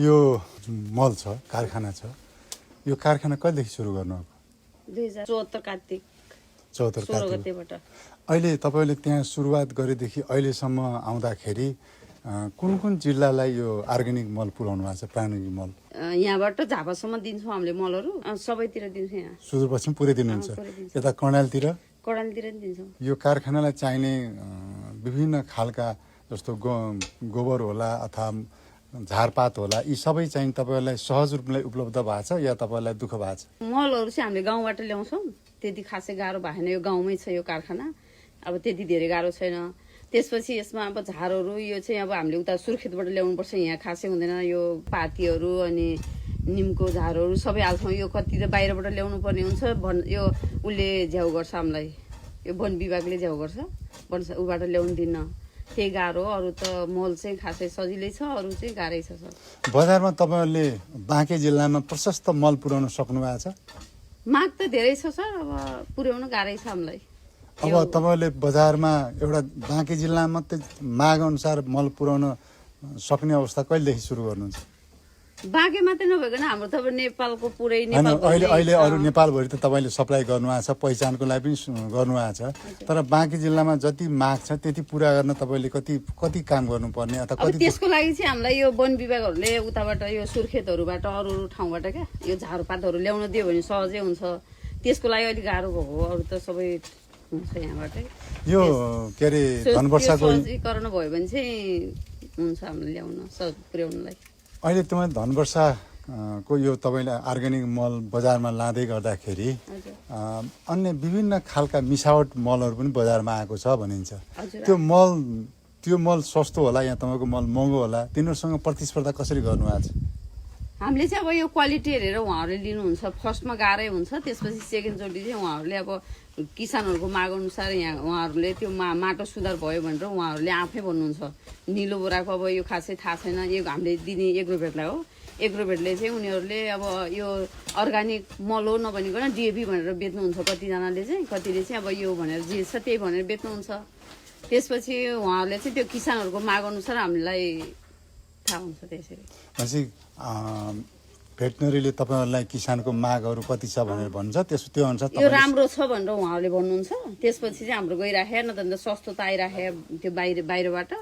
यो मल छ, कारखाना छ, यो कारखाना कहिलेदेखि सुरु गर्नुभएको? 2074 कार्तिक 74 16 गतेबाट। अहिले तपाईँले त्यहाँ सुरुवात गरेदेखि अहिलेसम्म आउँदाखेरि कुन कुन जिल्लालाई यो अर्ग्यानिक मल पुर्याउनु भएको छ, प्राकृतिक मल? यहाँबाट झापासम्म दिन्छौँ हामीले मलहरू, सबैतिर दिन्छौँ। यहाँ सुदूरपश्चिम पुरै दिनुहुन्छ? यता कर्णालतिर कडालतिर पनि दिन्छौँ। यो कारखानालाई चाहिने विभिन्न खालका जस्तो गोबर होला अथवा झारपात होला, यी सबै चाहिँ तपाईँहरूलाई सहज रूपले उपलब्ध भएको छ या तपाईँलाई दुःख भएको छ? मलहरू चाहिँ हामीले गाउँबाट ल्याउँछौँ, त्यति खासै गाह्रो भएन। यो गाउँमै छ यो कारखाना, अब त्यति धेरै गाह्रो छैन। त्यसपछि यसमा अब झारहरू यो चाहिँ अब हामीले उता सुर्खेतबाट ल्याउनुपर्छ, यहाँ खासै हुँदैन। यो पातीहरू अनि निमको झारहरू सबै हाल्छौँ। यो कति त बाहिरबाट ल्याउनु पर्ने हुन्छ, यो उसले झ्याउ गर्छ हामीलाई, यो वन विभागले झ्याउ गर्छ, उबाट ल्याउनु दिन्न, त्यही गाह्रो। अरू त मल चाहिँ खासै सजिलै छ, अरू चाहिँ गाह्रै छ सर। बजारमा तपाईँहरूले बाँके जिल्लामा प्रशस्त मल पुर्याउन सक्नु भएको छ? माग त धेरै छ सर, अब पुर्याउनु गाह्रै छ हामीलाई। अब तपाईँहरूले बजारमा एउटा बाँके जिल्लामा मात्रै माग अनुसार मल पुर्याउन सक्ने अवस्था कहिलेदेखि सुरु गर्नुहुन्छ? बाँके मात्रै नभइकन हाम्रो त अब नेपालको पुरै अहिले अरू नेपालभरि त तपाईँले सप्लाई गर्नुभएको छ, पहिचानको लागि पनि गर्नुभएको छ, तर बाँके जिल्लामा जति माग छ त्यति पुरा गर्न तपाईँले कति काम गर्नुपर्ने अथवा कति? त्यसको लागि चाहिँ हामीलाई यो वन विभागहरूले उताबाट यो सुर्खेतहरूबाट अरू ठाउँबाट क्या यो झारपातहरू ल्याउन दियो भने सहजै हुन्छ। त्यसको लागि अलिक गाह्रो भएको, अरू त सबै हुन्छ यहाँबाटै। यो के अरे धनवर्षाको सहजीकरण भयो भने चाहिँ हुन्छ हामीले ल्याउन पुर्याउनलाई। अहिले तपाईँ धनवर्षाको यो तपाईँले अर्ग्यानिक मल बजारमा लाँदै गर्दाखेरि अन्य विभिन्न खालका मिसावट मलहरू पनि बजारमा आएको छ भनिन्छ। त्यो मल सस्तो होला या तपाईँको मल महँगो होला, तिनीहरूसँग प्रतिस्पर्धा कसरी गर्नुभएको छ? हामीले चाहिँ अब यो क्वालिटी हेरेर उहाँहरूले लिनुहुन्छ। फर्स्टमा गाह्रै हुन्छ, त्यसपछि सेकेन्डचोटि चाहिँ उहाँहरूले अब किसानहरूको माग अनुसार यहाँ उहाँहरूले त्यो माटो सुधार भयो भनेर उहाँहरूले आफै भन्नुहुन्छ। निलो बोराको अब यो खासै थाहा छैन, यो हामीले दिने एग्रोभेटलाई हो। एग्रोभेटले चाहिँ उनीहरूले अब यो अर्ग्यानिक मल हो नभनिकन डिएपी भनेर बेच्नुहुन्छ कतिजनाले चाहिँ, कतिले चाहिँ अब यो भनेर जे छ त्यही भनेर बेच्नुहुन्छ। त्यसपछि उहाँहरूले चाहिँ त्यो किसानहरूको माग अनुसार हामीलाई थाहा हुन्छ। त्यसरी भेटनरीले तपाईँहरूलाई किसानको मागहरू कति छ भनेर भन्छ, त्यो अनुसार यो राम्रो छ भनेर उहाँहरूले भन्नुहुन्छ। त्यसपछि चाहिँ हाम्रो गइराखे, न त सस्तो त आइराखे त्यो बाहिरबाट,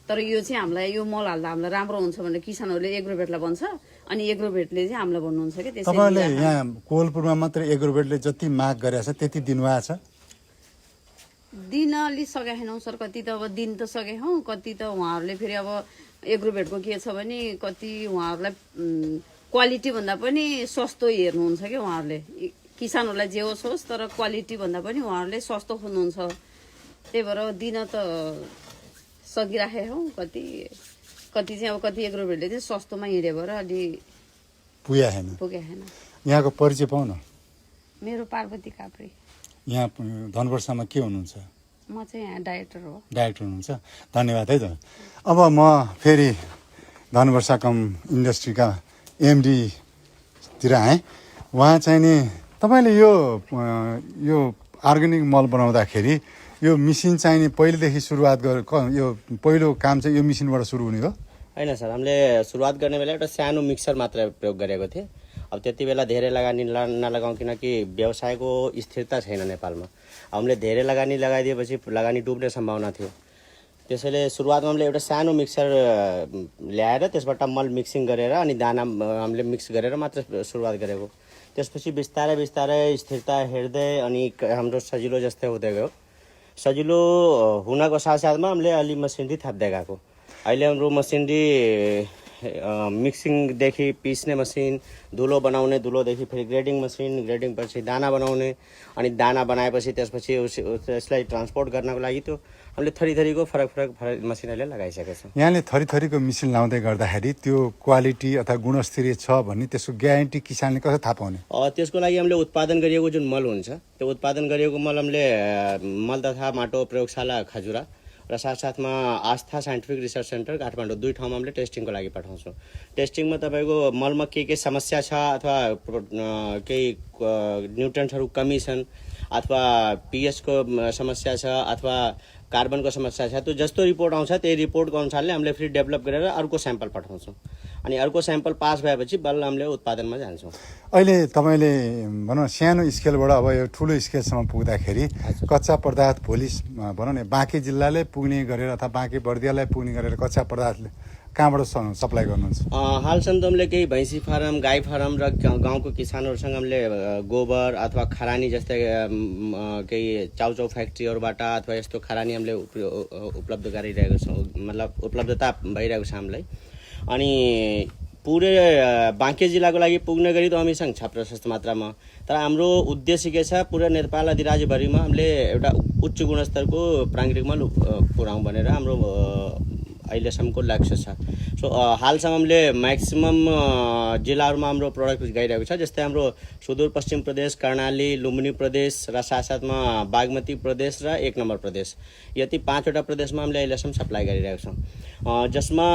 तर यो चाहिँ हामीलाई यो मल हाल्दा हामीलाई राम्रो हुन्छ भनेर किसानहरूले एग्रोभेटलाई भन्छ, अनि एग्रोभेटले चाहिँ हामीलाई भन्नुहुन्छ कि त्यसरी। तपाईँले यहाँ कोवलपुरमा मात्रै एग्रोभेटले जति माग गरेको छ त्यति दिनुभएको छ? दिन अलिक सकेका छैनौँ सर, कति त अब दिन त सकेका हौँ, कति त उहाँहरूले फेरि अब एग्रोभेटको के छ भने कति उहाँहरूलाई क्वालिटी भन्दा पनि सस्तो हेर्नुहुन्छ कि उहाँहरूले। किसानहरूलाई जे होस् होस्, तर क्वालिटी भन्दा पनि उहाँहरूले सस्तो खोज्नुहुन्छ। त्यही भएर दिन त सकिराखेका हौँ, कति चाहिँ अब कति एग्रोभेटले चाहिँ सस्तोमा हिँडे भएर अलि पुगेको छैन। यहाँको परिचय पाउन? मेरो पार्वती काप्रे। यहाँ धनवर्षामा के हुनुहुन्छ? म चाहिँ यहाँ डाइरेक्टर हो। डाइरेक्टर हुनुहुन्छ, धन्यवाद है त। अब म फेरि धनवर्षा कम इन्डस्ट्रीका एमडीतिर आएँ। उहाँ चाहिँ नि तपाईँले यो अर्ग्यानिक मल बनाउँदाखेरि यो मिसिन चाहिँ नि पहिलेदेखि सुरुवात यो पहिलो काम चाहिँ यो मिसिनबाट सुरु हुने हो? होइन सर, हामीले सुरुवात गर्ने बेला एउटा सानो मिक्सर मात्र प्रयोग गरेको थिएँ। अब त्यति बेला धेरै लगानी नलगाउँ, किनकि व्यवसायको स्थिरता छैन नेपालमा। हामीले धेरै लगानी लगाइदिएपछि लगानी डुब्ने सम्भावना थियो। त्यसैले सुरुवातमा हामीले एउटा सानो मिक्सर ल्याएर त्यसबाट मल मिक्सिङ गरेर अनि दाना हामीले मिक्स गरेर मात्र सुरुवात गरेको। त्यसपछि बिस्तारै बिस्तारै स्थिरता हेर्दै अनि हाम्रो सजिलो जस्तै हुँदै गयो। सजिलो हुनको साथसाथमा हामीले अलि मसिनरी थप्दै गएको। अहिले हाम्रो मसिनरी मिक्सिङदेखि पिस्ने मसिन, धुलो बनाउने, धुलोदेखि फेरि ग्रेडिङ मसिन, ग्रेडिङपछि दाना बनाउने, अनि दाना बनाएपछि त्यसपछि त्यसलाई ट्रान्सपोर्ट गर्नको लागि त्यो हामीले थरीको फरक मसिनहरूले लगाइसकेका छौँ। यहाँले थरीको मिसिन लाउँदै गर्दाखेरि त्यो क्वालिटी अथवा गुणस्तरीय छ भन्ने त्यसको ग्यारेन्टी किसानले कसरी थाहा पाउने? त्यसको लागि हामीले उत्पादन गरिएको जुन मल हुन्छ, त्यो उत्पादन गरिएको मल हामीले मल तथा माटो प्रयोगशाला खजुरा र साथसाथमा आस्था साइन्टिफिक रिसर्च सेन्टर काठमाडौँ, दुई ठाउँमा हामीले टेस्टिङको लागि पठाउँछौँ। टेस्टिङमा तपाईँको मलमा के समस्या छ अथवा केही न्युट्रिएन्ट्सहरू कमी छन् अथवा पीएचको समस्या छ अथवा कार्बनको समस्या छ त्यो जस्तो रिपोर्ट आउँछ त्यही रिपोर्टको अनुसारले हामीले फेरि डेभलप गरेर अर्को स्याम्पल पठाउँछौँ अनि अर्को स्याम्पल पास भएपछि बल्ल हामीले उत्पादनमा जान्छौँ। अहिले तपाईँले भनौँ सानो स्केलबाट अब यो ठुलो स्केलसम्म पुग्दाखेरि कच्चा पदार्थ भोलि भनौँ न बाँकी जिल्लाले पुग्ने गरेर अथवा बाँकी बर्दियालाई पुग्ने गरेर कच्चा पदार्थले कहाँबाट सप्लाई गर्नुहुन्छ? हालसम्म त हामीले केही भैँसी फारम गाई फारम र गाउँको किसानहरूसँग हामीले गोबर अथवा खरानी जस्तै केही चाउचाउ फ्याक्ट्रीहरूबाट अथवा यस्तो खरानी हामीले उपलब्ध गराइरहेको छौँ, मतलब उपलब्धता भइरहेको छ हामीलाई। अनि पुरै बाँके जिल्लाको लागि पुग्ने गरी त हामीसँग छ प्रशस्त मात्रामा, तर हाम्रो उद्देश्य के छ पुरै नेपाल अधिराज्यभरिमा हामीले एउटा उच्च गुणस्तरको प्राकृतिक मल पुऱ्याउँ भनेर हाम्रो अहिलेसम्मको लक्ष्य छ। सो हालसम्म हामीले म्याक्सिमम जिल्लाहरूमा हाम्रो प्रडक्ट गइरहेको छ, जस्तै हाम्रो सुदूरपश्चिम प्रदेश, कर्णाली, लुम्बिनी प्रदेश र साथसाथमा बागमती प्रदेश र 1 नम्बर प्रदेश, यति 5वटा प्रदेशमा हामीले अहिलेसम्म सप्लाई गरिरहेको छौँ, जसमा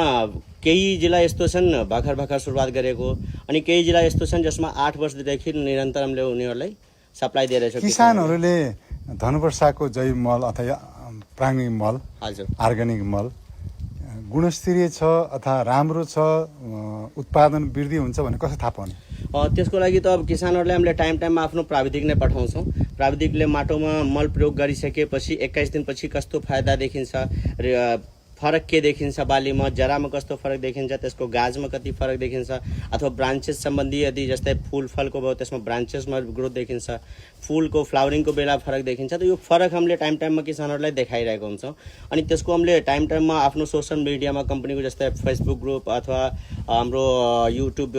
केही जिल्ला यस्तो छन् भर्खर सुरुवात गरेको अनि केही जिल्ला यस्तो छन् जसमा 8 वर्षदेखि निरन्तर हामीले उनीहरूलाई सप्लाई दिइरहेछौँ। किसानहरूले धनुवर्षाको जैव मल अथवा प्राकृतिक मल, हजुर अर्ग्यानिक मल गुणस्तरीय छ अथवा राम्रो छ, उत्पादन वृद्धि हुन्छ भने कसो थाहा पाउने? त्यसको लागि त अब किसानहरूलाई हामीले टाइममा आफ्नो प्राविधिक नै पठाउँछौँ। प्राविधिकले माटोमा मल प्रयोग गरिसकेपछि 21 दिनपछि कस्तो फाइदा देखिन्छ, फरक के देखिन्छ, बालीमा जरामा कस्तो फरक देखिन्छ, त्यसको गाजमा कति फरक देखिन्छ, अथवा ब्रान्चेस सम्बन्धी यदि जस्तै फुल फलको भयो त्यसमा ब्रान्चेसमा ग्रोथ देखिन्छ, फुलको फ्लावरिङको बेला फरक देखिन्छ, त यो फरक हामीले टाइममा किसानहरूलाई देखाइरहेको हुन्छौँ। अनि त्यसको हामीले टाइममा आफ्नो सोसल मिडियामा कम्पनीको जस्तै फेसबुक ग्रुप अथवा हाम्रो युट्युब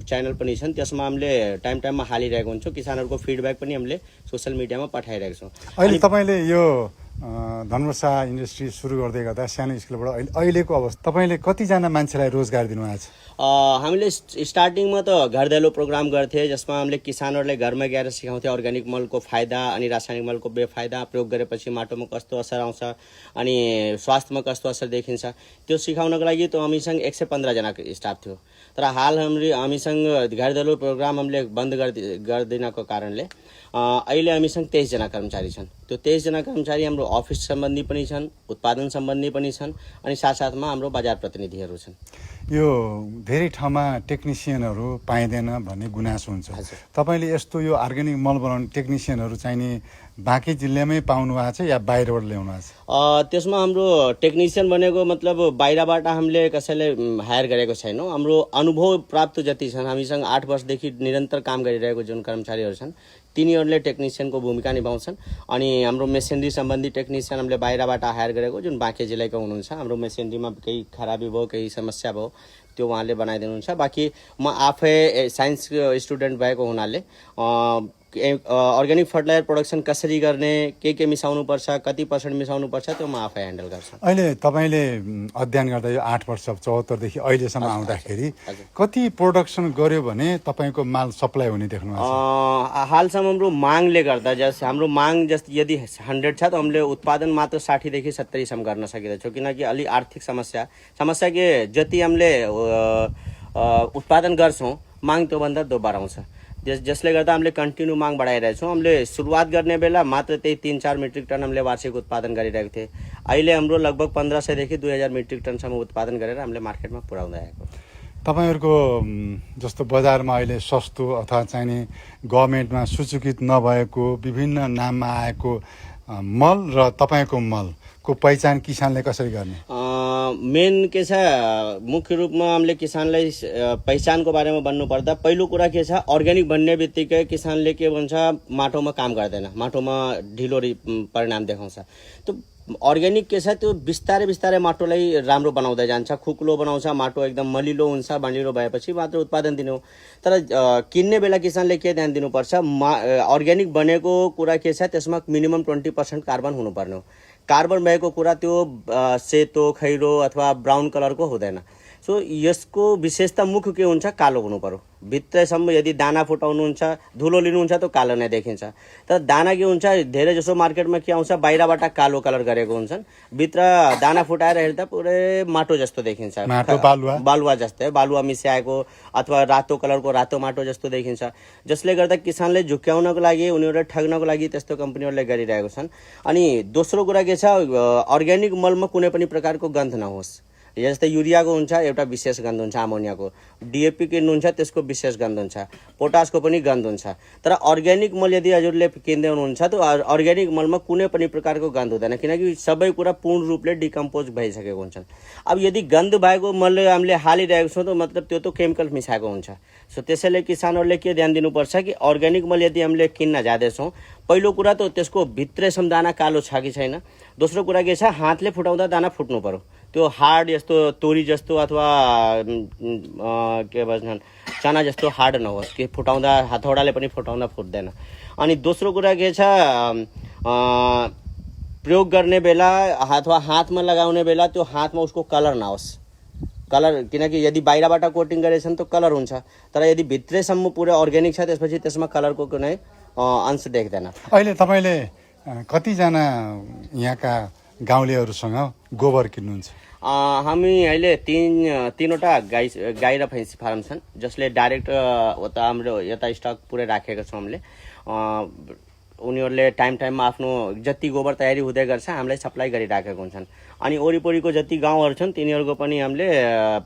च्यानल पनि छन्, त्यसमा हामीले टाइममा हालिरहेको हुन्छौँ। किसानहरूको फिडब्याक पनि हामीले सोसल मिडियामा पठाइरहेको छौँ। अहिले तपाईँले यो धनुवर्षा इन्डस्ट्री सुरु गर्दै गर्दा सानो स्कुलबाट अहिलेको अवस्था तपाईँले कतिजना मान्छेलाई रोजगार दिनुभएको छ? हामीले स्टार्टिङमा त घर दैलो प्रोग्राम गर्थे, जसमा हामीले किसानहरूलाई घरमा गएर सिकाउँथे अर्ग्यानिक मलको फाइदा अनि रासायनिक मलको बेफाइदा, प्रयोग गरेपछि माटोमा कस्तो असर आउँछ अनि स्वास्थ्यमा कस्तो असर देखिन्छ, त्यो सिकाउनको लागि त हामीसँग 115 जनाको स्टाफ थियो। तर हाल हामीसँग घर दैलो प्रोग्राम हामीले बन्द गरिदिनको कारणले अहिले हामीसँग 23 जना कर्मचारी छन्। त्यो 23 जना कर्मचारी हाम्रो अफिस सम्बन्धी पनि छन्, उत्पादन सम्बन्धी पनि छन् अनि साथसाथमा हाम्रो बजार प्रतिनिधिहरू छन्। यो धेरै ठाउँमा टेक्निसियनहरू पाइँदैन भन्ने गुनासो हुन्छ, तपाईँले यस्तो यो अर्ग्यानिक मल बनाउने टेक्निसियनहरू चाहिने बाँकी जिल्लामै पाउनु भएको छ या बाहिरबाट ल्याउनु भएको छ? त्यसमा हाम्रो टेक्निसियन भनेको मतलब बाहिरबाट हामीले कसैले हायर गरेको छैनौँ। हाम्रो अनुभव प्राप्त जति छन्, हामीसँग 8 वर्षदेखि निरन्तर काम गरिरहेको जुन कर्मचारीहरू छन् तिनीहरूले टेक्निसियनको भूमिका निभाउँछन्। अनि हाम्रो मेसिनरी सम्बन्धी टेक्निसियन हामीले बाहिरबाट हायर गरेको जुन बाँके जिल्लाको हुनुहुन्छ। हाम्रो मेसिनरीमा केही खराबी भयो, केही समस्या भयो, त्यो उहाँले बनाइदिनुहुन्छ। बाँकी म आफै साइन्स स्टुडेन्ट भएको हुनाले अर्ग्यानिक फर्टिलाइजर प्रोडक्सन कसरी गर्ने, के मिसाउनुपर्छ, कति % मिसाउनुपर्छ, त्यो म आफै ह्यान्डल गर्छु। अहिले तपाईँले अध्ययन गर्दा यो 8 वर्ष 74 देखि अहिलेसम्म आउँदाखेरि कति प्रोडक्सन गर्यो भने तपाईँको माल सप्लाई हुने देख्नु? हालसम्म हाम्रो मागले गर्दा हाम्रो माग यदि 100 छ त हामीले उत्पादन मात्र 60 देखि 70 सम्म गर्न सकिरहेछौँ, किनकि अलि आर्थिक समस्या के जति हामीले उत्पादन गर्छौँ माग त्योभन्दा दोब्बर आउँछ, जसले गर्दा हामीले कन्टिन्यू माग बढाइरहेछौँ। हामीले सुरुवात गर्ने बेला मात्र त्यही 3-4 मेट्रिक टन हामीले वार्षिक उत्पादन गरिरहेको थिएँ। अहिले हाम्रो लगभग 1500 देखि 2000 मेट्रिक टनसम्म उत्पादन गरेर हामीले मार्केटमा पुर्याउँदै आएको। तपाईँहरूको जस्तो बजारमा अहिले सस्तो अथवा चाहिने गभर्मेन्टमा सूचीकृत नभएको विभिन्न नाममा आएको मल र तपाईँको मलको पहिचान किसानले कसरी गर्ने? मेन के छ, मुख्य रूपमा हामीले किसानलाई पहिचानको बारेमा भन्नुपर्दा पहिलो कुरा के छ, अर्ग्यानिक भन्ने बित्तिकै किसानले के भन्छ, माटोमा काम गर्दैन, माटोमा ढिलो परिणाम देखाउँछ। त्यो अर्ग्यानिक के छ, त्यो बिस्तारै माटोलाई राम्रो बनाउँदै जान्छ, खुकुलो बनाउँछ, माटो एकदम मलिलो हुन्छ, मलिलो भएपछि मात्र उत्पादन दिने हो। तर किन्ने बेला किसानले के ध्यान दिनुपर्छ, अर्ग्यानिक बनेको कुरा के छ, त्यसमा मिनिमम 20% कार्बन हुनुपर्ने हो। कार्बन भएको कुरा त्यो सेतो, खैरो अथवा ब्राउन कलरको हुँदैन। सो यसको विशेषता मुख्य के हुन्छ कालो हुनु पर्यो भित्रैसम्म यदि दाना फुटाउनुहुन्छ धुलो लिनुहुन्छ त कालो नै देखिन्छ तर दाना के हुन्छ धेरै जसो मार्केटमा के आउँछ बाहिरबाट कालो कलर गरेको हुन्छन् भित्र दाना फुटाएर हेर्दा पुरै माटो जस्तो देखिन्छ माटो बालुवा जस्तै बालुवा मिसाएको अथवा रातो कलरको रातो माटो जस्तो देखिन्छ जसले गर्दा किसानले झुक्क्याउनको लागि उनीहरूले ठग्नको लागि त्यस्तो कम्पनीहरूले गरिरहेको छन् अनि दोस्रो कुरा के छ अर्ग्यानिक मलमा कुनै पनि प्रकारको गन्ध नहोस् जस्तै युरियाको हुन्छ एउटा विशेष गन्ध हुन्छ अमोनियाको डिएपी किन्नुहुन्छ त्यसको विशेष गन्ध हुन्छ पोटासको पनि गन्ध हुन्छ तर अर्ग्यानिक मल यदि हजुरले किन्दै हुनुहुन्छ त अर्ग्यानिक मलमा कुनै पनि प्रकारको गन्ध हुँदैन किनकि सबै कुरा पूर्ण रूपले डिकम्पोज भइसकेको हुन्छन् अब यदि गन्ध भएको मल हामीले हालिरहेको छौँ त मतलब त्यो त केमिकल मिसाएको हुन्छ सो त्यसैले किसानहरूले के ध्यान दिनुपर्छ कि अर्ग्यानिक मल यदि हामीले किन्न जाँदैछौँ पहिलो कुरा त त्यसको भित्रैसम्म दाना कालो छ कि छैन दोस्रो कुरा के छ हातले फुटाउँदा दाना फुट्नु पर्यो त्यो हार्ड यस्तो तोरी जस्तो अथवा के भन्छन् चना जस्तो हार्ड नहोस् कि फुटाउँदा हथौडाले पनि फुटाउँदा फुट्दैन अनि दोस्रो कुरा के छ प्रयोग गर्ने बेला अथवा हातमा लगाउने बेला त्यो हातमा उसको कलर नहोस् कलर किनकि यदि बाहिरबाट कोटिङ गरेछन् त कलर हुन्छ तर यदि भित्रैसम्म पुरै अर्ग्यानिक छ त्यसपछि त्यसमा कलरको कुनै अंश देख्दैन अहिले तपाईँले कतिजना यहाँका गाउँलेहरूसँग गोबर किन्नुहुन्छ हामी अहिले तीनवटा गाई र भैँसी फार्म छन् जसले डाइरेक्ट उता हाम्रो यता स्टक पुरै राखेका छौँ हामीले उनीहरूले टाइममा आफ्नो जति गोबर तयारी हुँदै गर्छ हामीलाई सप्लाई गरिराखेको हुन्छन् अनि वरिपरिको जति गाउँहरू छन् तिनीहरूको पनि हामीले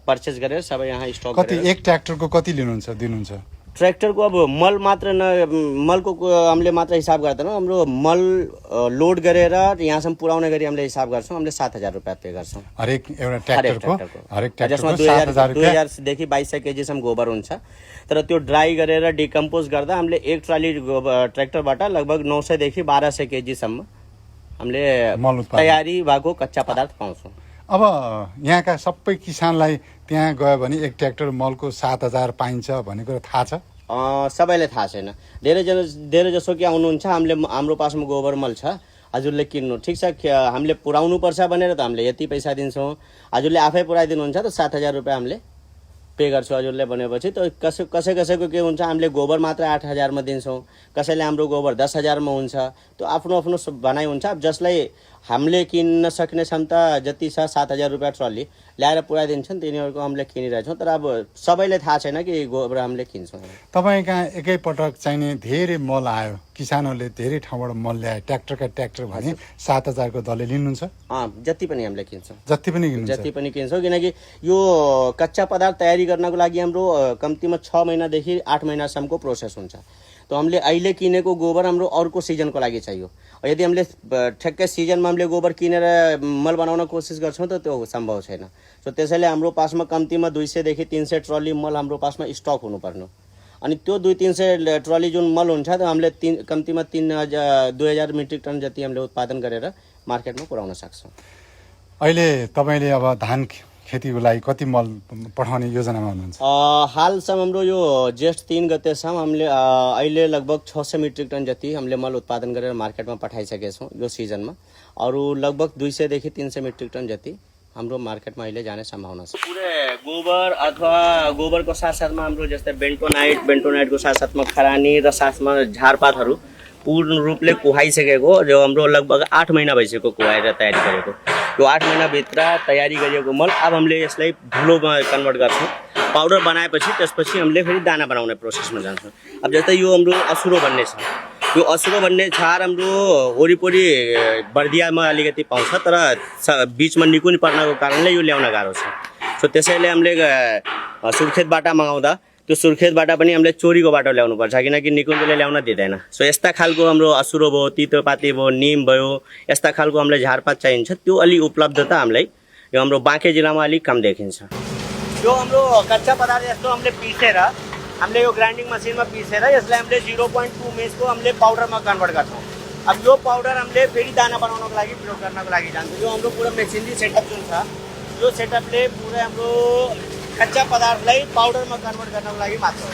पर्चेस गरेर सबै यहाँ स्टक कति एक ट्र्याक्टरको कति दिनुहुन्छ ट्र्याक्टरको अब मल मात्र मलको हामीले मात्र हिसाब गर्दैनौँ हाम्रो मल लोड गरेर यहाँसम्म पुर्याउने गरी हामीले हिसाब गर्छौँ हामीले 7,000 रुपियाँ पे गर्छौँ हरेक ट्र्याक्टरको जसमा 2000 देखि 2200 केजीसम्म गोबर हुन्छ तर त्यो ड्राई गरेर डिकम्पोज गर्दा हामीले एक ट्राली ट्र्याक्टरबाट लगभग 900 देखि 1200 केजीसम्म हामीले तयारी भएको कच्चा पदार्थ पाउँछौँ अब यहाँका सबै किसानलाई त्यहाँ गयो भने एक ट्र्याक्टर मलको 7,000 पाइन्छ भन्ने कुरा थाहा छ सबैले थाहा छैन धेरै जसो के आउनुहुन्छ हाम्रो पासमा गोबर मल छ हजुरले किन्नु ठिक छ हामीले पुर्याउनु पर्छ भनेर त हामीले यति पैसा दिन्छौँ हजुरले आफै पुर्याइदिनुहुन्छ त 7,000 रुपियाँ हामीले पे गर्छु हजुरले भनेपछि त कसैको के हुन्छ हामीले गोबर मात्र 8,000 मा दिन्छौँ कसैले हाम्रो गोबर 10,000 मा हुन्छ त्यो आफ्नो भनाइ हुन्छ अब जसलाई हामीले किन्न सक्ने क्षमता जति छ 7,000 रुपियाँ ट्रली ल्याएर पुर्याइदिन्छन् तिनीहरूको हामीले किनिरहेछौँ तर अब सबैले थाहा छैन कि गोबर हामीले किन्छौँ तपाईँ कहाँ एकैपटक चाहिने धेरै मल आयो किसानहरूले धेरै ठाउँबाट मल ल्याए ट्र्याक्टर भने 7,000 को दलले लिनुहुन्छ जति पनि हामीले किन्छौँ जति पनि किन्छौँ किनकि यो कच्चा पदार्थ तयारी गर्नको लागि हाम्रो कम्तीमा 6 महिनादेखि 8 महिनासम्मको प्रोसेस हुन्छ तो हामीले अहिले किनेको गोबर हाम्रो अर्को सिजनको लागि चाहियो यदि हामीले ठ्याक्कै सिजनमा हामीले गोबर किनेर मल बनाउन कोसिस गर्छौँ त त्यो सम्भव छैन सो त्यसैले हाम्रो पासमा कम्तीमा 200 देखि 300 ट्रली मल हाम्रो पासमा स्टक हुनुपर्ने अनि त्यो 200-300 ट्रली जुन मल हुन्छ त हामीले कम्तीमा 2,000 मेट्रिक टन जति हामीले उत्पादन गरेर मार्केटमा पुर्याउन सक्छौँ अहिले तपाईले अब धान खेतीको लागि कति मल पठाउने योजनामा हुनुहुन्छ हालसम्म हाम्रो यो जेष्ठ 3 गतेसम्म हामीले अहिले लगभग 600 मेट्रिक टन जति हामीले मल उत्पादन गरेर मार्केटमा पठाइसकेका छौँ यो सिजनमा अरू लगभग 200 देखि 300 मेट्रिक टन जति हाम्रो मार्केटमा अहिले जाने सम्भावना छ पुरै गोबर अथवा गोबरको साथसाथमा हाम्रो जस्तै बेन्टोनाइटको साथसाथमा खरानी र साथमा झारपातहरू पूर्ण रूपले कुहाइसकेको जो हाम्रो लगभग 8 महिना भइसक्यो कुहाएर तयारी गरेको यो 8 महिनाभित्र तयारी गरिएको मल अब हामीले यसलाई धुलोमा कन्भर्ट गर्छौँ पाउडर बनाएपछि त्यसपछि हामीले फेरि दाना बनाउने प्रोसेसमा जान्छौँ अब जस्तै यो हाम्रो असुरो भन्ने छ यो असुरो भन्ने झार हाम्रो वरिपरि बर्दियामा अलिकति पाउँछ तर बिचमा निकुन पर्नको कारणले यो ल्याउन गाह्रो छ सो त्यसैले हामीले सुर्खेतबाट मगाउँदा त्यो सुर्खेतबाट पनि हामीले चोरीको बाटो ल्याउनु पर्छ किनकि निकुञ्जले ल्याउन दिँदैन सो यस्ता खालको हाम्रो असुरो भयो तितोपाती भयो निम भयो यस्ता खालको हामीलाई झारपात चाहिन्छ त्यो अलि उपलब्धता हामीलाई यो हाम्रो बाँके जिल्लामा अलिक कम देखिन्छ यो हाम्रो कच्चा पदार्थ यस्तो हामीले पिसेर हामीले यो ग्राइन्डिङ मसिनमा पिसेर यसलाई हामीले 0.2 मेजको हामीले पाउडरमा कन्भर्ट गर्छौँ अब यो पाउडर हामीले फेरि दाना बनाउनको लागि प्रयोग गर्नको लागि जान्छ यो हाम्रो पुरा मेसिनरी सेटअप जुन छ यो सेटअपले पुरै हाम्रो कच्चा पदार्थलाई पाउडरमा कन्भर्ट गर्नको लागि मात्र हो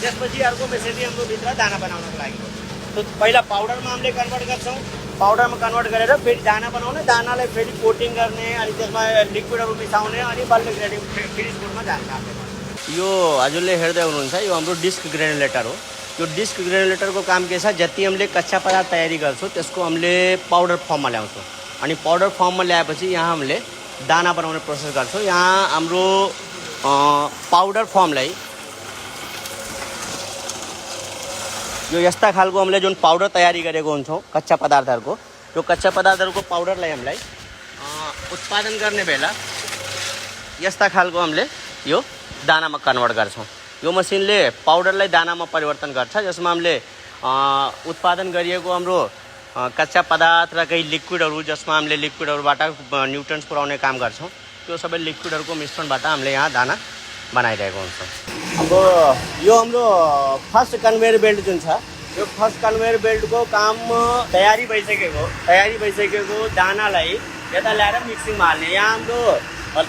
त्यसपछि अर्को मेसिनरी हाम्रो भित्र दाना बनाउनको लागि हो तो पहिला पाउडरमा हामीले कन्भर्ट गर्छौँ पाउडरमा कन्भर्ट गरेर फेरि दाना बनाउने, दानालाई फेरि कोटिङ गर्ने, अनि त्यसमा लिक्विडहरू मिसाउने, अनि बल्ल ग्रेडिङ फिनिस बोर्डमा जान्छ। यो हजुरले हेर्दै हुनुहुन्छ, यो हाम्रो डिस्क ग्रेनुलेटर हो। यो डिस्क ग्रेनुलेटरको काम के छ, जति हामीले कच्चा पदार्थ तयारी गर्छौँ त्यसको हामीले पाउडर फर्ममा ल्याउँछौँ, अनि पाउडर फर्ममा ल्याएपछि यहाँ हामीले दाना बनाउने प्रोसेस गर्छौँ। यहाँ हाम्रो पाउडर फर्मलाई यो यस्ता खालको हामीले जुन पाउडर तयारी गरेको हुन्छौँ कच्चा पदार्थहरूको, यो कच्चा पदार्थहरूको पाउडरलाई हामीलाई उत्पादन गर्ने बेला यस्ता खालको हामीले यो दानामा कन्भर्ट गर्छौँ। यो मसिनले पाउडरलाई दानामा परिवर्तन गर्छ, जसमा हामीले उत्पादन गरिएको हाम्रो कच्चा पदार्थ र केही लिक्विडहरू, जसमा हामीले लिक्विडहरूबाट न्युट्रिएन्ट्स पुर्याउने काम गर्छौँ, त्यो सबै लिक्विडहरूको मिश्रणबाट हामीले यहाँ दाना बनाइरहेको हुन्छौँ। अब यो हाम्रो फर्स्ट कन्भेयर बेल्ट जुन छ, यो फर्स्ट कन्भेयर बेल्टको काम तयारी भइसकेको दानालाई यता ल्याएर मिक्सिङमा हाल्ने। यहाँ हाम्रो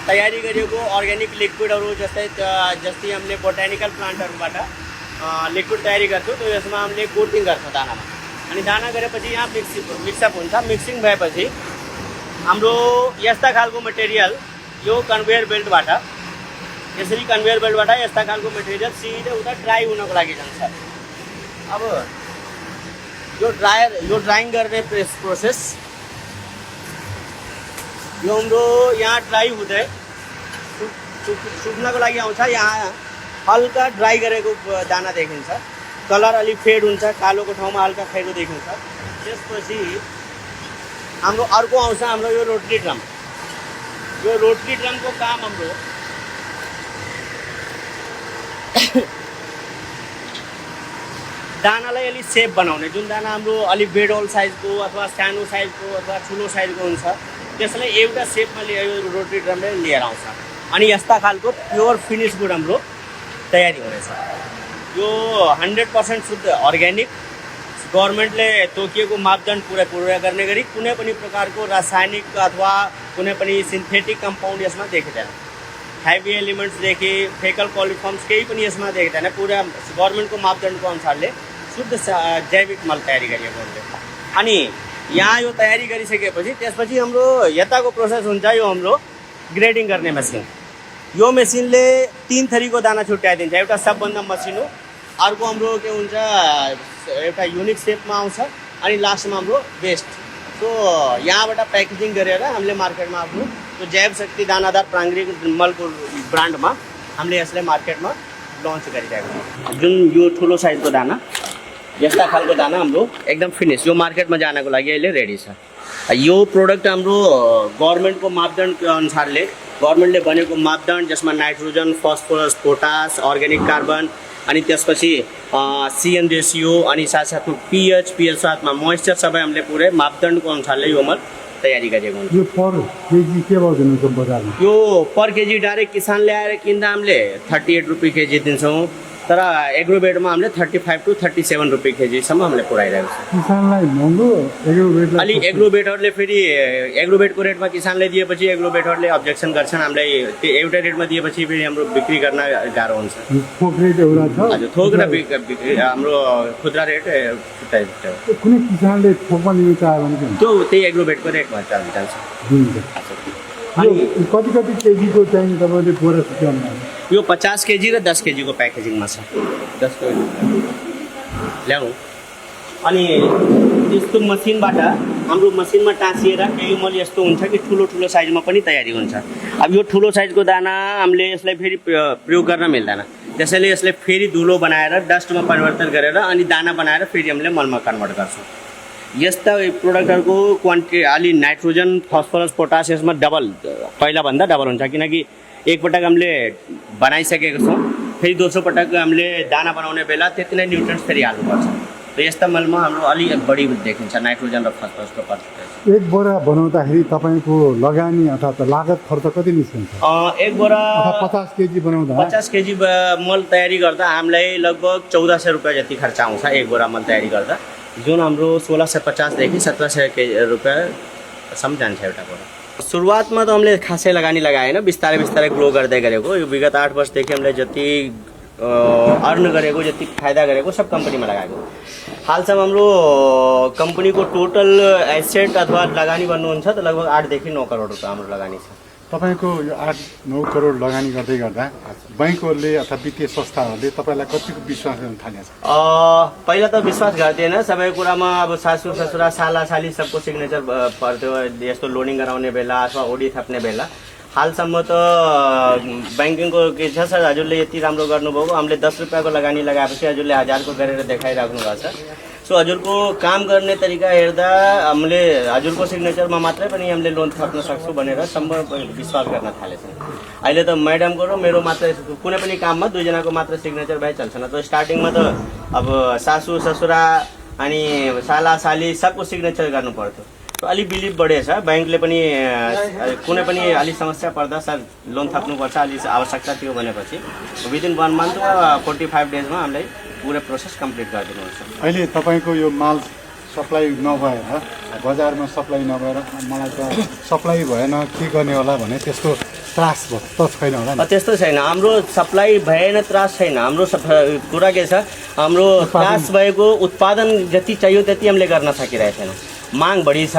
तयारी गरिएको अर्ग्यानिक लिक्विडहरू जस्तै हामीले बोटानिकल प्लान्टहरूबाट लिक्विड तयारी गर्छौँ, त्यो यसमा हामीले कोटिङ गर्छौँ दानामा, अनि दाना गरेपछि यहाँ मिक्सअप हुन्छ। मिक्सिङ भएपछि हाम्रो यस्ता खालको मटेरियल यो कन्भेयर बेल्टबाट यसरी यस्ता खालको मटेरियल सिधै उता ड्राई हुनको लागि जान्छ। अब यो ड्राइङ गर्ने प्रोसेस यो हाम्रो यहाँ ड्राई हुँदै सुक्नको लागि आउँछ। यहाँ हल्का ड्राई गरेको दाना देखिन्छ, कलर अलिक फेड हुन्छ, कालोको ठाउँमा हल्का खैरो देखिन्छ। त्यसपछि हाम्रो अर्को आउँछ हाम्रो यो रोटरी ड्रम। यो रोटरी ड्रमको काम हाम्रो दानालाई अलिक सेप बनाउने, जुन दाना हाम्रो अलिक बेडोल साइजको अथवा सानो साइजको अथवा ठुलो साइजको हुन्छ त्यसलाई एउटा सेपमा यो रोटरी ड्रमले लिएर आउँछ, अनि यस्ता खालको प्योर फिनिस गुड हाम्रो तयारी हुनेछ। यो 100% शुद्ध अर्ग्यानिक, गभर्मेन्टले तोकिएको मापदण्ड पुरा गर्ने गरी कुनै पनि प्रकारको रासायनिक अथवा कुनै पनि सिन्थेटिक कम्पाउन्ड यसमा देखिँदैन। हेभी एलिमेन्ट्सदेखि फेकल कोलिफर्म्स केही पनि यसमा देखिँदैन। पुरा गभर्मेन्टको मापदण्डको अनुसारले शुद्ध जैविक मल तयारी गरिएको हुन्छ। अनि यहाँ यो तयारी गरिसकेपछि त्यसपछि हाम्रो यताको प्रोसेस हुन्छ यो हाम्रो ग्रेडिङ गर्ने मेसिन। यो मेसिनले 3 थरीको दाना छुट्याइदिन्छ। एउटा सबभन्दा मसिनो, अर्को हाम्रो के हुन्छ एउटा युनिक सेपमा आउँछ, अनि लास्टमा हाम्रो बेस्ट। सो यहाँबाट प्याकेजिङ गरेर हामीले मार्केटमा आफ्नो त्यो जैव शक्ति दानादार प्राङ्गिक मलको ब्रान्डमा हामीले यसलाई मार्केटमा लन्च गरिरहेको छौँ। जुन यो ठुलो साइजको दाना, यस्ता खालको दाना हाम्रो एकदम फिनिस यो मार्केटमा जानको लागि अहिले रेडी छ। यो प्रोडक्ट हाम्रो गभर्मेन्टको मापदण्डको अनुसारले गभर्मेन्टले बनेको मापदण्ड, जसमा nitrogen, phosphorus, potash, organic carbon, अनि त्यसपछि CN रेसियो, अनि साथसाथमा pH साथमा मोइस्चर सबै हामीले पुरै मापदण्डको अनुसारले यो मल तयारी गरेको हुन्छ। यो पर केजी के भाउ दिनुहुन्छ बजारमा? यो पर केजी डाइरेक्ट किसानले आएर किन्दा हामीले 38 रुपियाँ केजी दिन्छौँ, तर एग्रोबेटमा हामीले 35 to 37 रुपियाँ केजीसम्म हामीले पुऱ्याइरहेको छ। किसानलाई महँगो, एग्रोबेटलाई अलि एग्रोबेटहरूले फेरि एग्रोबेटको रेटमा किसानले दिएपछि एग्रोबेटहरूले अब्जेक्सन गर्छन्। हामीलाई त्यो एउटा रेटमा दिएपछि फेरि हाम्रो बिक्री गर्न गाह्रो हुन्छ। थोक रेट एउटा छ हजुर, थोक र हाम्रो खुद्रा रेट छुट्टै छ। कुनै किसानले थोकमा लिनु चाह्यो भने त्यो त्यही एग्रोबेटको रेटमा जान्छ। अनि कति केजीको चाहिँ तपाईँले बोरा छुट्याउनु? यो 50 केजी र 10 केजीको प्याकेजिङमा छ। 10 केजी ल्याउनु, अनि यस्तो मसिनबाट हाम्रो मसिनमा टाँसिएर केही मल यस्तो हुन्छ कि ठुलो साइजमा पनि तयारी हुन्छ। अब यो ठुलो साइजको दाना हामीले यसलाई फेरि प्रयोग गर्न मिल्दैन, त्यसैले यसलाई फेरि धुलो बनाएर डस्टमा परिवर्तन गरेर अनि दाना बनाएर फेरि हामीले मलमा कन्भर्ट गर्छौँ। यस्ता प्रोडक्टहरूको क्वान्टिटी अलि नाइट्रोजन, फस्फोरस, पोटास यसमा पहिलाभन्दा डबल हुन्छ, किनकि एकपटक हामीले बनाइसकेको छौँ, फेरि दोस्रो पटक हामीले दाना बनाउने बेला त्यति नै न्युट्रिएन्ट्स फेरि हाल्नुपर्छ। र यस्ता मलमा हाम्रो अलि बढी देखिन्छ नाइट्रोजन र फस्फोरसको पर्सेन्टेज। एक बोरा बनाउँदाखेरि तपाईँको लगानी अर्थात् लागत खर्च कति निस्कन्छ? एक बोरा 50 केजी बनाउँदा 50 केजी मल तयारी गर्दा हामीलाई लगभग 1400 रुपियाँ जति खर्च आउँछ एक बोरा मल तयारी गर्दा, जुन हाम्रो 1650 देखि 1700 रुपियाँसम्म जान्छ एउटा बोरा। सुरुवातमा त हामीले खासै लगानी लगाएन, बिस्तारै ग्रो गर्दै गरेको। यो विगत 8 वर्षदेखि हामीले जति अर्न गरेको जति फाइदा गरेको सब कम्पनीमा लगाएको हालसम्म हाम्रो कम्पनीको टोटल एसेट अथवा लगानी भन्नुहुन्छ त लगभग 8 देखि 9 करोड रुपियाँ हाम्रो लगानी छ तपाईँको यो 8-9 करोड लगानी गर्दै गर्दा बैंकहरूले अथवा वित्तीय संस्थाहरूले तपाईँलाई कतिको विश्वास गर्न थालेको छ? पहिला त विश्वास गर्दैन सबै कुरामा अब सासू ससुरा साला साली सबको सिग्नेचर पर्थ्यो यस्तो लोडिङ गराउने बेला अथवा ओडी थप्ने बेला हालसम्म त ब्याङ्किङको के छ सर हजुरले यति राम्रो गर्नुभयो हामीले 10 रुपियाँको लगानी लगाएपछि हजुरले 1000 को गरेर देखाइराख्नु भएको छ सो हजुरको काम गर्ने तरिका हेर्दा हामीले हजुरको सिग्नेचरमा मात्रै पनि हामीले लोन थप्न सक्छौँ भनेर सम्भव विश्वास गर्न थालेछ अहिले त म्याडमको र मेरो मात्रै कुनै पनि काममा दुईजनाको मात्र सिग्नेचर भए चल्छ न त स्टार्टिङमा त अब सासू ससुरा अनि साला साली सबको सिग्नेचर गर्नु पर्थ्यो अलि बिलिभ बढेछ ब्याङ्कले पनि कुनै पनि अलि समस्या पर्दा सर लोन थप्नुपर्छ अलि आवश्यकता थियो भनेपछि विदिन 1 मन्थ वा 45 डेजमा हामीलाई पुरै प्रोसेस कम्प्लिट गरिदिनुहुन्छ अहिले तपाईँको यो माल सप्लाई नभएर बजारमा सप्लाई नभएर मलाई त सप्लाई भएन के गर्ने होला भने त्यस्तो त्रास त छैन होला नि? त्यस्तो छैन हाम्रो सप्लाई भएन त्रास छैन हाम्रो कुरा के छ हाम्रो त्रास भएको उत्पादन जति चाहियो त्यति हामीले गर्न सकिरहेको छैनौँ माग बढी छ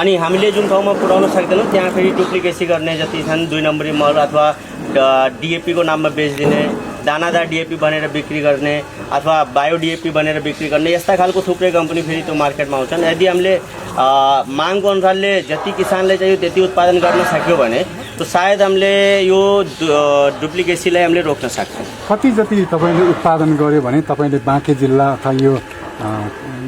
अनि हामीले जुन ठाउँमा पुर्याउन सक्दैनौँ त्यहाँ फेरि डुप्लिकेसी गर्ने जति छन् 2 नम्बरी मल अथवा डिएपी को नाममा बेचिदिने दानादार डिएपी बनेर बिक्री गर्ने अथवा बायो डिएपी बनेर बिक्री गर्ने यस्ता खालको थुप्रै कम्पनी फेरि त्यो मार्केटमा आउँछन् यदि हामीले मागको अनुसारले जति किसानले चाहियो त्यति उत्पादन गर्न सक्यो भने त सायद हामीले यो डुप्लिकेसीलाई हामीले रोक्न सक्छौँ कति जति तपाईँले उत्पादन गर्यो भने तपाईँले बाँके जिल्ला अथवा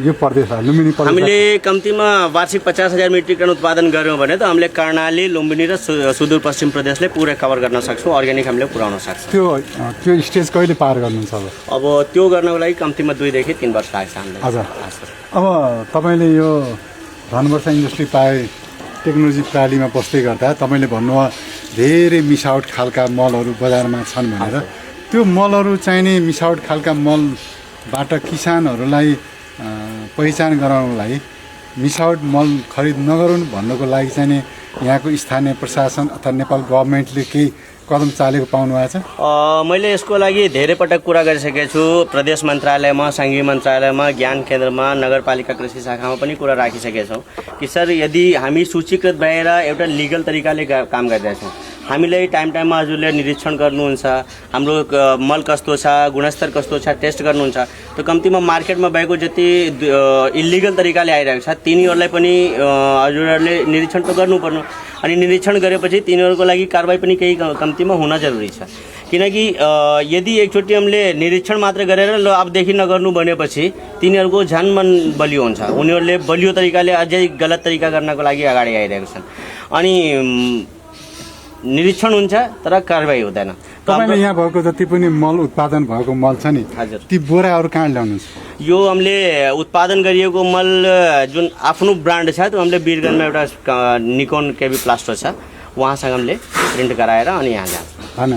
यो प्रदेश लुम्बिनी प्रदेश हामीले कम्तीमा वार्षिक 50,000 मेट्रिक टन उत्पादन गऱ्यौँ भने त हामीले कर्णाली लुम्बिनी र सुदूरपश्चिम प्रदेशले पुरै कभर गर्न सक्छौँ अर्ग्यानिक हामीले पुर्याउन सक्छौँ त्यो स्टेज कहिले पार गर्नुहुन्छ अब त्यो गर्नको लागि कम्तीमा 2 देखि 3 वर्ष लाग्छ हामीलाई हजुर अब तपाईँले यो धनवर्ष इन्डस्ट्री पाए टेक्नोलोजी प्रालीमा बस्दै गर्दा तपाईँले भन्नुभयो धेरै मिसावट खालका मलहरू बजारमा छन् भनेर त्यो मलहरू चाहिने मिसावट खालका मलबाट किसानहरूलाई पहिचान गराउनलाई मिसावट मल खरिद नगरून् भन्नको लागि चाहिँ यहाँको स्थानीय प्रशासन अथवा नेपाल गभर्मेन्टले केही कदम चालेको पाउनु भएको छ? मैले यसको लागि धेरै पटक कुरा गरिसकेको छु प्रदेश मन्त्रालयमा सङ्घीय मन्त्रालयमा ज्ञान केन्द्रमा नगरपालिका कृषि शाखामा पनि कुरा राखिसकेका छौँ कि सर यदि हामी सूचीकृत भएर एउटा लिगल तरिकाले काम गरिरहेछौँ हामीलाई टाइममा हजुरले निरीक्षण गर्नुहुन्छ हाम्रो मल कस्तो छ गुणस्तर कस्तो छ टेस्ट गर्नुहुन्छ त्यो कम्तीमा मार्केटमा भएको जति इलिगल तरिकाले आइरहेको छ तिनीहरूलाई पनि हजुरहरूले निरीक्षण त गर्नुपर्नु अनि निरीक्षण गरेपछि तिनीहरूको लागि कारबाही पनि केही कम्तीमा हुन जरुरी छ किनकि यदि एकचोटि हामीले निरीक्षण मात्र गरेर ल अबदेखि नगर्नु भनेपछि तिनीहरूको झन् मन बलियो हुन्छ उनीहरूले बलियो तरिकाले अझै गलत तरिका गर्नको लागि अगाडि आइरहेको छन् अनि निरीक्षण हुन्छ तर कारबाही हुँदैन तपाईँले यहाँ भएको जति पनि मल उत्पादन भएको मल छ नि ती बोराहरू कहाँ ल्याउनुहुन्छ? यो हामीले उत्पादन गरिएको मल जुन आफ्नो ब्रान्ड छ त्यो हामीले वीरगन्जमा एउटा निकोन केबी प्लास्टो छ उहाँसँग हामीले प्रिन्ट गराएर अनि यहाँ जान्छ होइन